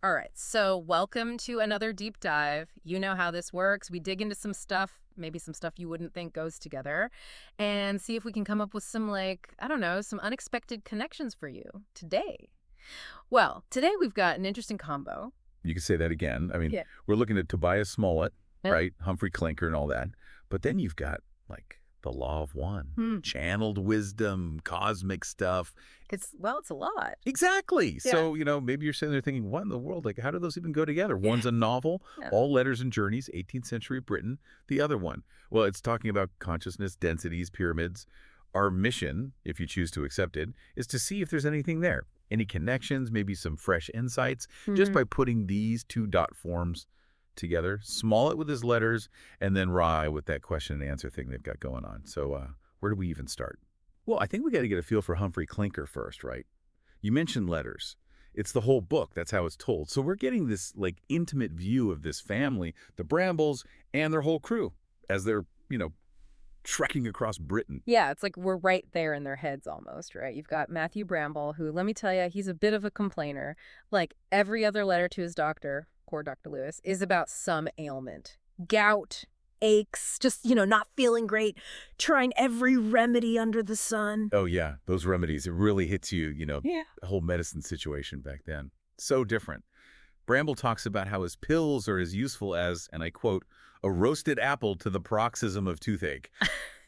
All right, so welcome to another deep dive. You know how this works. We dig into some stuff, maybe some stuff you wouldn't think goes together, and see if we can come up with some, like, I don't know, some unexpected connections for you today. Well, today we've got an interesting combo. You could say that again. I mean, Yeah. we're looking at Tobias Smollett, Yeah. right? Humphry Clinker and all that. But then you've got, like, the law of one, Hmm. channeled wisdom, cosmic stuff. It's a lot. Exactly. Yeah. So, maybe you're sitting there thinking, what in the world? Like, how do those even go together? Yeah. One's a novel, Yeah. all letters and journeys, 18th century Britain. The other one, well, it's talking about consciousness, densities, pyramids. Our mission, if you choose to accept it, is to see if there's anything there. Any connections, maybe some fresh insights, just Mhm. by putting these two dot forms together. Smollett with his letters, and then Rye with that question and answer thing they've got going on. So where do we even start? Well, I think we got to get a feel for Humphry Clinker first, right? You mentioned letters. It's the whole book. That's how it's told. So we're getting this like intimate view of this family, the Brambles, and their whole crew as they're, trekking across Britain. Yeah, it's like we're right there in their heads almost, right? You've got Matthew Bramble, who, let me tell you, he's a bit of a complainer. Like every other letter to his doctor, poor Dr. Lewis, is about some ailment. Gout, aches, just, not feeling great, trying every remedy under the sun. Oh, yeah, those remedies. It really hits you, Yeah. the whole medicine situation back then. So different. Bramble talks about how his pills are as useful as, and I quote, a roasted apple to the paroxysm of toothache.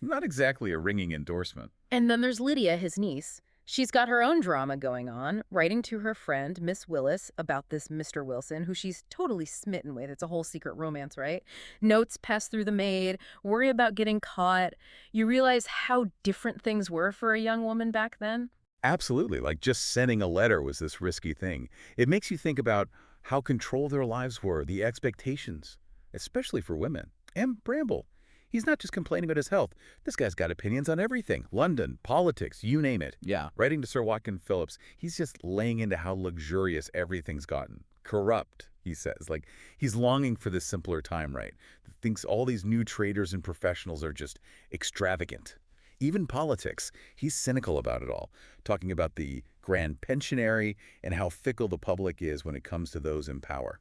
Not exactly a ringing endorsement. And then there's Lydia, his niece. She's got her own drama going on, writing to her friend, Miss Willis, about this Mr. Wilson, who she's totally smitten with. It's a whole secret romance, right? Notes pass through the maid, worry about getting caught. You realize how different things were for a young woman back then? Absolutely. Like just sending a letter was this risky thing. It makes you think about how controlled their lives were, the expectations, especially for women. And Bramble, he's not just complaining about his health. This guy's got opinions on everything. London, politics, you name it. Yeah. Writing to Sir Watkin Phillips, he's just laying into how luxurious everything's gotten. Corrupt, he says. Like, he's longing for this simpler time, right? Thinks all these new traders and professionals are just extravagant. Even politics, he's cynical about it all, talking about the grand pensionary and how fickle the public is when it comes to those in power.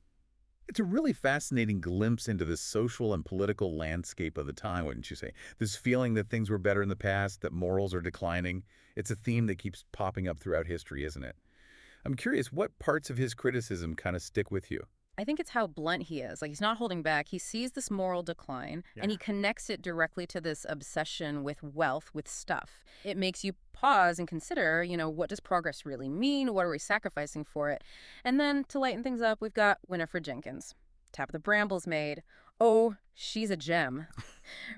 It's a really fascinating glimpse into the social and political landscape of the time, wouldn't you say? This feeling that things were better in the past, that morals are declining. It's a theme that keeps popping up throughout history, isn't it? I'm curious, what parts of his criticism kind of stick with you? I think it's how blunt he is. Like, he's not holding back. He sees this moral decline and he connects it directly to this obsession with wealth, with stuff. It makes you pause and consider, what does progress really mean? What are we sacrificing for it? And then to lighten things up, we've got Winifred Jenkins, Tabitha Bramble's maid. Oh, she's a gem.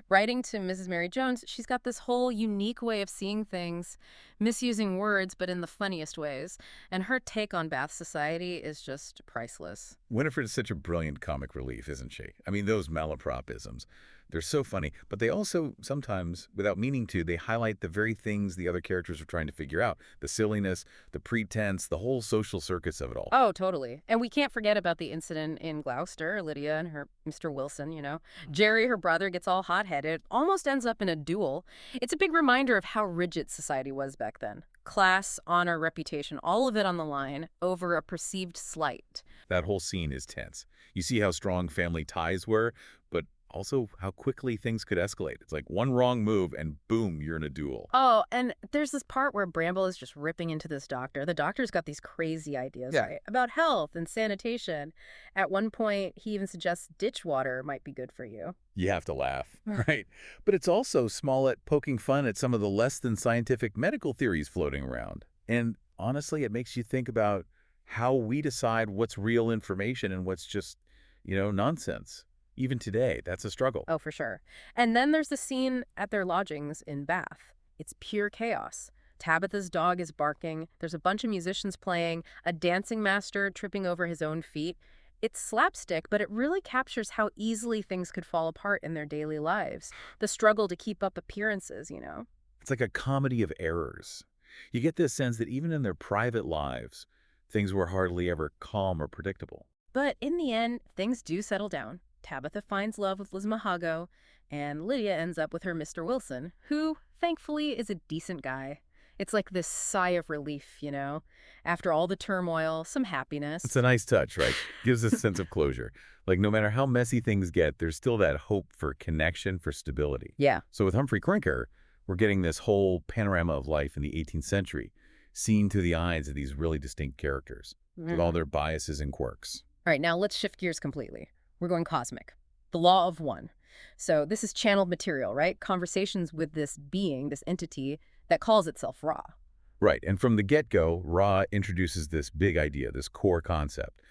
Writing to Mrs. Mary Jones, she's got this whole unique way of seeing things, misusing words, but in the funniest ways. And her take on Bath society is just priceless. Winifred is such a brilliant comic relief, isn't she? I mean, those malapropisms, they're so funny, but they also sometimes, without meaning to, they highlight the very things the other characters are trying to figure out. The silliness, the pretense, the whole social circus of it all. Oh, totally. And we can't forget about the incident in Gloucester, Lydia and her Mr. Wilson, Jerry, her brother, gets all hot-headed, almost ends up in a duel. It's a big reminder of how rigid society was back then. Class, honor, reputation, all of it on the line over a perceived slight. That whole scene is tense. You see how strong family ties were, but also how quickly things could escalate. It's like one wrong move and boom, you're in a duel. Oh, and there's this part where Bramble is just ripping into this doctor. The doctor's got these crazy ideas, Yeah. right? About health and sanitation. At one point, he even suggests ditch water might be good for you. You have to laugh, right? But it's also Smollett poking fun at some of the less than scientific medical theories floating around. And honestly, it makes you think about how we decide what's real information and what's just, nonsense. Even today, that's a struggle. Oh, for sure. And then there's the scene at their lodgings in Bath. It's pure chaos. Tabitha's dog is barking. There's a bunch of musicians playing, a dancing master tripping over his own feet. It's slapstick, but it really captures how easily things could fall apart in their daily lives. The struggle to keep up appearances. It's like a comedy of errors. You get this sense that even in their private lives, things were hardly ever calm or predictable. But in the end, things do settle down. Tabitha finds love with Liz Mahago, and Lydia ends up with her Mr. Wilson, who, thankfully, is a decent guy. It's like this sigh of relief, you know? After all the turmoil, some It's a happiness. nice touch, right? Gives a sense of closure. Like no matter how messy things get, there's still that hope for connection, for stability. Yeah. So with Humphrey Clinker, we're getting this whole panorama of life in the 18th century, seen through the eyes of these really distinct characters, with all Mm. their biases and quirks. All right, now let's shift gears completely. We're going cosmic. The law of one. So this is channeled material, right? Conversations with this being, this entity that calls itself Ra. Right, and from the get-go, Ra introduces this big idea, this core concept.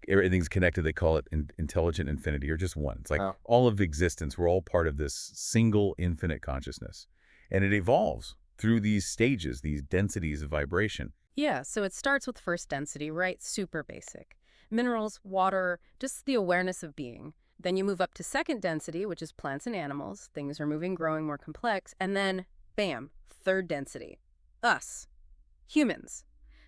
Everything's connected. They call it intelligent infinity, or just one. It's like Oh. all of existence. We're all part of this single infinite consciousness. And it evolves through these stages, these densities of vibration. Yeah, so it starts with first density, right? Super basic. Minerals, water, just the awareness of being. Then you move up to second density, which is plants and animals. Things are moving, growing, more complex. And then, bam, third density. Us. Humans.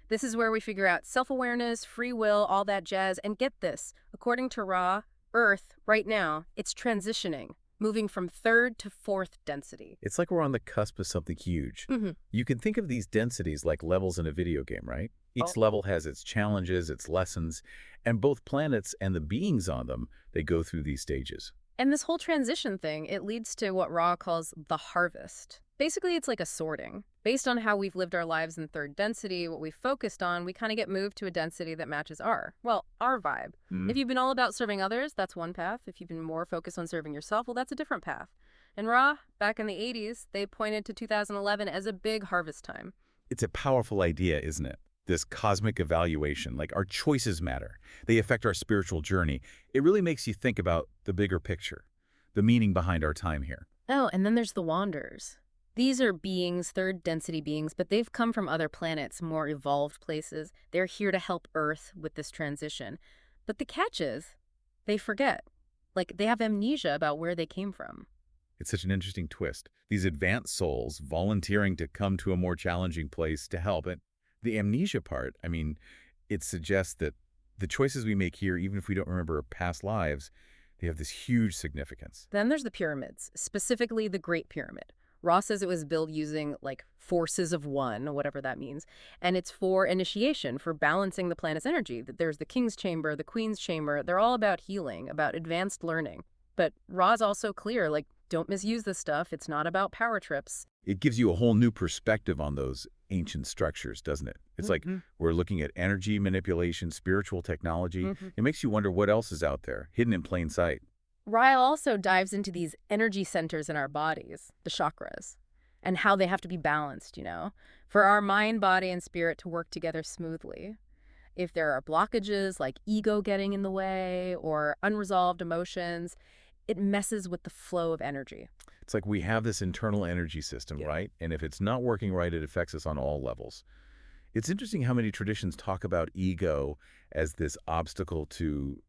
This is where we figure out self-awareness, free will, all that jazz. And get this, according to Ra, Earth, right now, it's transitioning, moving from third to fourth density. It's like we're on the cusp of something huge. Hmm. You can think of these densities like levels in a video game, right? Each level has its challenges, its lessons, and both planets and the beings on them, they go through these stages. And this whole transition thing, it leads to what Ra calls the harvest. Basically, it's like a sorting. Based on how we've lived our lives in third density, what we focused on, we kind of get moved to a density that matches our vibe. Mhm. If you've been all about serving others, that's one path. If you've been more focused on serving yourself, well, that's a different path. And Ra, back in the 80s, they pointed to 2011 as a big harvest time. It's a powerful idea, isn't it? This cosmic evaluation, like our choices matter. They affect our spiritual journey. It really makes you think about the bigger picture, the meaning behind our time here. Oh, and then there's the Wanderers. These are beings, third density beings, but they've come from other planets, more evolved places. They're here to help Earth with this transition. But the catch is, they forget. Like, they have amnesia about where they came from. It's such an interesting twist. These advanced souls volunteering to come to a more challenging place to help. And the amnesia part, I mean, it suggests that the choices we make here, even if we don't remember past lives, they have this huge significance. Then there's the pyramids, specifically the Great Pyramid. Ross says it was built using, like, forces of one, whatever that means. And it's for initiation, for balancing the planet's energy. That there's the King's Chamber, the Queen's Chamber. They're all about healing, about advanced learning. But Ra's also clear, like, don't misuse this stuff. It's not about power trips. It gives you a whole new perspective on those ancient structures, doesn't it? It's like we're looking at energy manipulation, spiritual technology. It makes you wonder what else is out there, hidden in plain sight. Ryle also dives into these energy centers in our bodies, the chakras, and how they have to be balanced, you know, for our mind, body, and spirit to work together smoothly. If there are blockages like ego getting in the way or unresolved emotions, it messes with the flow of energy. It's like we have this internal energy system, Yeah. right? And if it's not working right, it affects us on all levels. It's interesting how many traditions talk about ego as this obstacle to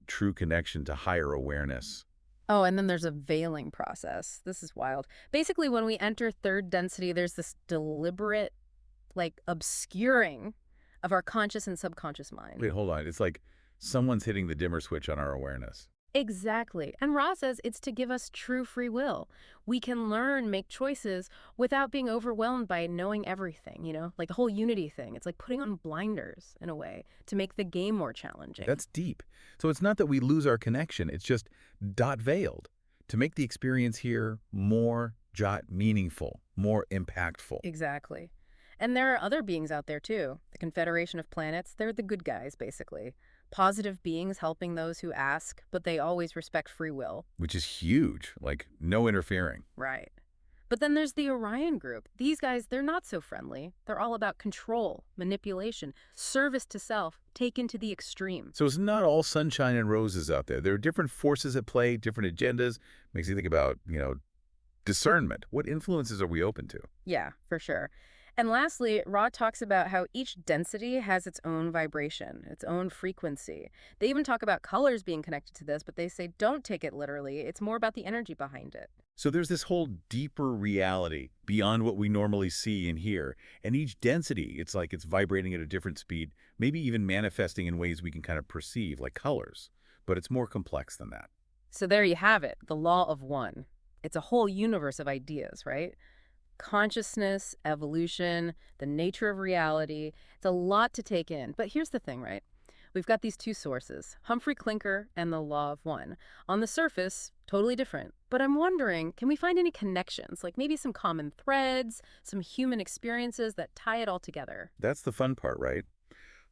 true connection to higher awareness. Oh, and then there's a veiling process. This is wild. Basically, when we enter third density, there's this deliberate, like, obscuring of our conscious and subconscious mind. Wait, hold on. It's like someone's hitting the dimmer switch on our awareness. Exactly. And Ra says it's to give us true free will. We can learn, make choices without being overwhelmed by knowing everything, you know? Like the whole unity thing. It's like putting on blinders in a way to make the game more challenging. That's deep. So it's not that we lose our connection. It's just dot veiled to make the experience here more jot meaningful, more impactful. Exactly. And there are other beings out there too. The Confederation of Planets, they're the good guys, basically. Positive beings helping those who ask, but they always respect free will. Which is huge, like no interfering. Right. But then there's the Orion group. These guys, they're not so friendly. They're all about control, manipulation, service to self, taken to the extreme. So it's not all sunshine and roses out there. There are different forces at play, different agendas. Makes you think about, discernment. What influences are we open to? Yeah, for sure. And lastly, Ra talks about how each density has its own vibration, its own frequency. They even talk about colors being connected to this, but they say don't take it literally. It's more about the energy behind it. So there's this whole deeper reality beyond what we normally see and hear. And each density, it's like it's vibrating at a different speed, maybe even manifesting in ways we can kind of perceive, like colors. But it's more complex than that. So there you have it, the law of one. It's a whole universe of ideas, right? Consciousness, evolution, the nature of reality. It's a lot to take in. But here's the thing, right? We've got these two sources, Humphry Clinker and the Law of One. On the surface, totally different. But I'm wondering, can we find any connections, like maybe some common threads, some human experiences that tie it all together? That's the fun part, right?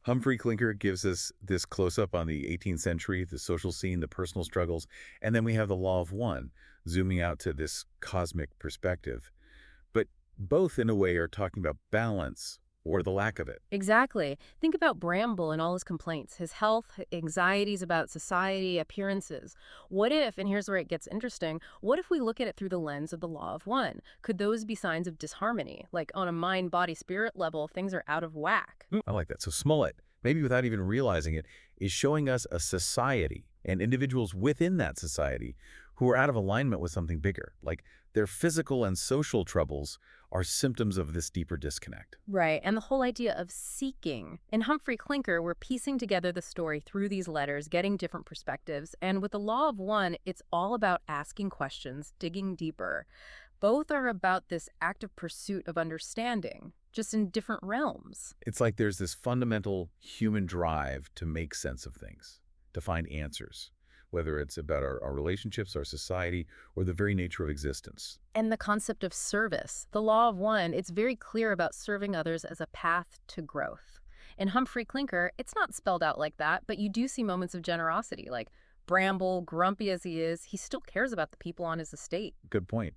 Humphry Clinker gives us this close-up on the 18th century, the social scene, the personal struggles, and then we have the Law of One, zooming out to this cosmic perspective. But both, in a way, are talking about balance or the lack of it. Exactly. Think about Bramble and all his complaints, his health, anxieties about society, appearances. What if, and here's where it gets interesting, what if we look at it through the lens of the Law of One? Could those be signs of disharmony? Like on a mind, body, spirit level, things are out of whack. I like that. So Smollett, maybe without even realizing it, is showing us a society and individuals within that society who are out of alignment with something bigger. Like their physical and social troubles are symptoms of this deeper disconnect. Right, and the whole idea of seeking. In Humphry Clinker, we're piecing together the story through these letters, getting different perspectives, and with the Law of One, it's all about asking questions, digging deeper. Both are about this active pursuit of understanding, just in different realms. It's like there's this fundamental human drive to make sense of things, to find answers, whether it's about our relationships, our society, or the very nature of existence. And the concept of service. The Law of One, it's very clear about serving others as a path to growth. In Humphry Clinker, it's not spelled out like that, but you do see moments of generosity, like Bramble, grumpy as he is, he still cares about the people on his estate. Good point.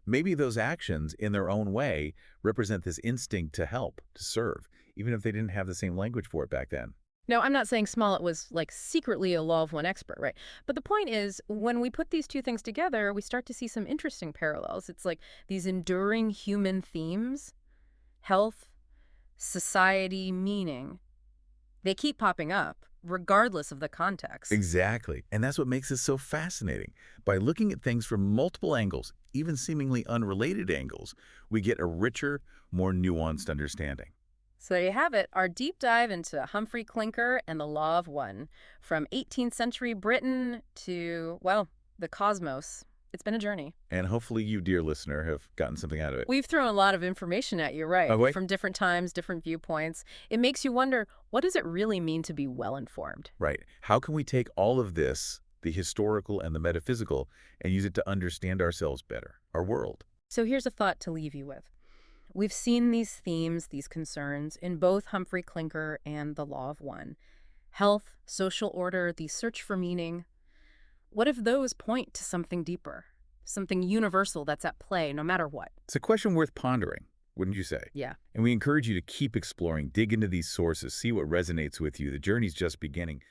Maybe those actions, in their own way, represent this instinct to help, to serve, even if they didn't have the same language for it back then. Now, I'm not saying Smollett was like secretly a Law of One expert, right? But the point is, when we put these two things together, we start to see some interesting parallels. It's like these enduring human themes, health, society, meaning. They keep popping up, regardless of the context. Exactly. And that's what makes this so fascinating. By looking at things from multiple angles, even seemingly unrelated angles, we get a richer, more nuanced understanding. So there you have it, our deep dive into Humphry Clinker and the Law of One. From 18th century Britain to, well, the cosmos. It's been a journey. And hopefully you, dear listener, have gotten something out of it. We've thrown a lot of information at you, right? Oh, wait. From different times, different viewpoints. It makes you wonder, what does it really mean to be well-informed? Right. How can we take all of this, the historical and the metaphysical, and use it to understand ourselves better, our world? So here's a thought to leave you with. We've seen these themes, these concerns, in both Humphry Clinker and the Law of One. Health, social order, the search for meaning. What if those point to something deeper? Something universal that's at play, no matter what? It's a question worth pondering, wouldn't you say? Yeah. And we encourage you to keep exploring, dig into these sources, see what resonates with you. The journey's just beginning.